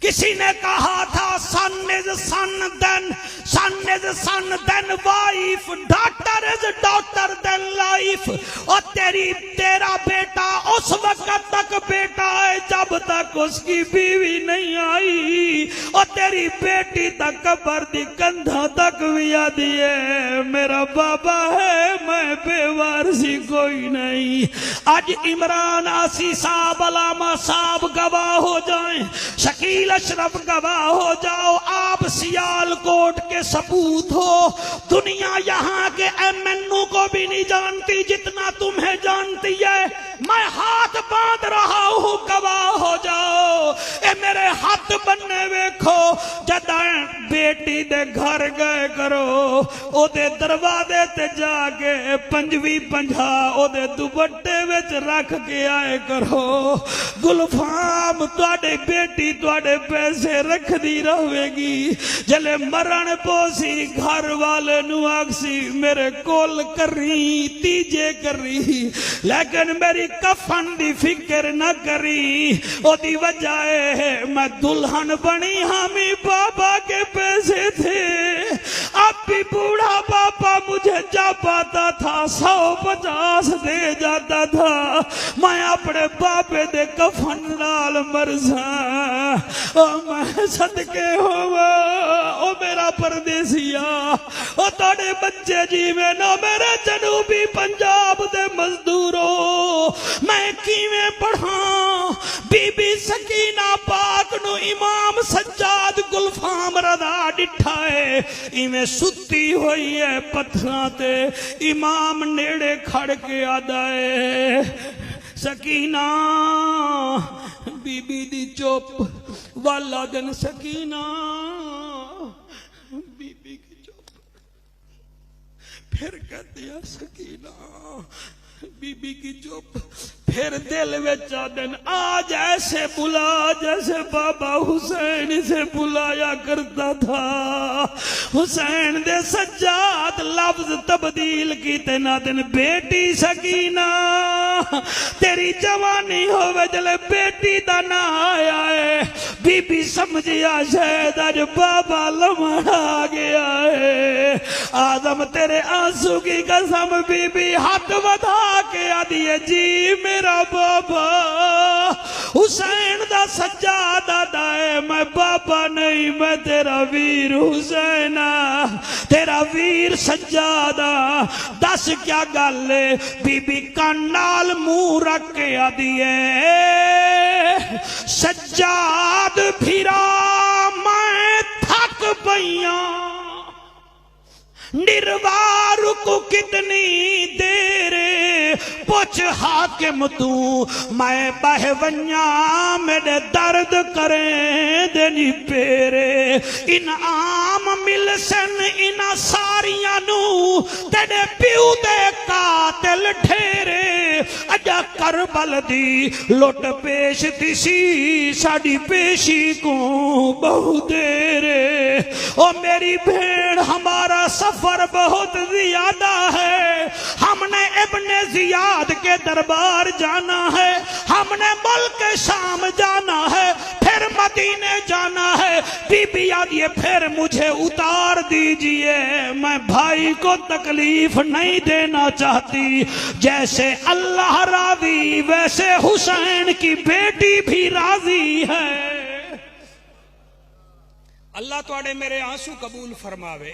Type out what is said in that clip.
किसी ने कहा था son is son then wife, daughter is daughter then life. और तेरा बेटा उस वक्त तक बेटा है जब तक उसकी बीवी नहीं आई, और तेरी बेटी तक कब्र दी कंधा तक भी आदि है मेरा बाबा है, मैं बेवारसी कोई नहीं। आज इमरान आसी साहब, अलामा साहब गवाह हो जाएं, शकील अशरफ गवाह हो जाओ, आप सियालकोट के सपूत हो। दुनिया यहाँ के MNU को भी नहीं जानती जितना तुम्हें जानती है। मैं हाथ बांध रहा हूँ, गवाह हो जाओ। ए मेरे हाथ बनने वेखो, जदा बेटी दे घर गए करो, ओदे दरवाजे ते जाके 50 ओदे दुपट्टे विच रख के आए करो। गुलफाम तुहाडे बेटी तुहाडे पैसे रखदी रहेगी, जले मरण पोसी घर वाले नु आखसी मेरे कोल करी तीजे करी, लेकिन मेरी कफन दी फिक्र न करी। ओदी वजह है मैं दुल्हन बनी, हामी बाबा के पैसे थे। अब भी बूढ़ा बाबा मुझे जा पाता था 150 दे जाता था, मैं अपने बाबे दे कफन नाल मरसा। ओ मैं सदके होवा ओ मेरा परदेसिया, ओ तोड़े बच्चे जीवे ना मेरे जनूबी पंजाब दे मजदूरों, मैं किवें पढ़ा बीबी सकीना पाक नु इमाम सज्जाद गुलफाम रदा डिठा है, इवें सुती हुई है पत्थरां ते, इमाम नेड़े खड़ के आदा है सकीना बीबी दी चुप वाला दिन, सकीना बीबी की चुप। फिर कहते हैं सकीना बीबी की चुप, फिर दिल में दिन आज ऐसे बुला जैसे बाबा हुसैन से बुलाया करता था। हुसैन दे सज्जाद लफ्ज तब्दील की तेना दिन, बेटी सकीना तेरी जवानी होवे जले बेटी दा ना आया है, बीबी समझिया शायद आज बाबा लमड़ा आ गया है। आदम तेरे आंसू की कसम बीबी हाथ बधा के आदि है जी मेरा बाबा हुसैन दा सच्चा दादा है, मैं बाबा नहीं मैं तेरा वीर हुसैना, तेरा वीर सज्जादा। दस क्या गल बीबी कान नाल मुंह रख के आदि है सज्जाद फिरा मैं थक पईया, निर्वार को कितनी देर पुछ हाकिम तू, मैं बहवन्या मेरे दर्द करे देनी पेरे। इनाम मिल सन इना सारिया नू तेरे प्यू दे कातिल ठेरे, अजा करबल दी लुट पेश दिसी साड़ी पेशी को बहु देरे। ओ मेरी भेड़ हमारा सफर बहुत ज्यादा है, हमने इब्ने जियाद के दरबार जाना है, हमने मुल्क शाम जाना है, फिर मदीने जाना है। बीबी आदिए फिर मुझे उतार दीजिए, मैं भाई को तकलीफ नहीं देना चाहती। जैसे अल्लाह राजी वैसे हुसैन की बेटी भी राजी है। अल्लाह तुहाडे मेरे आंसू कबूल फरमावे।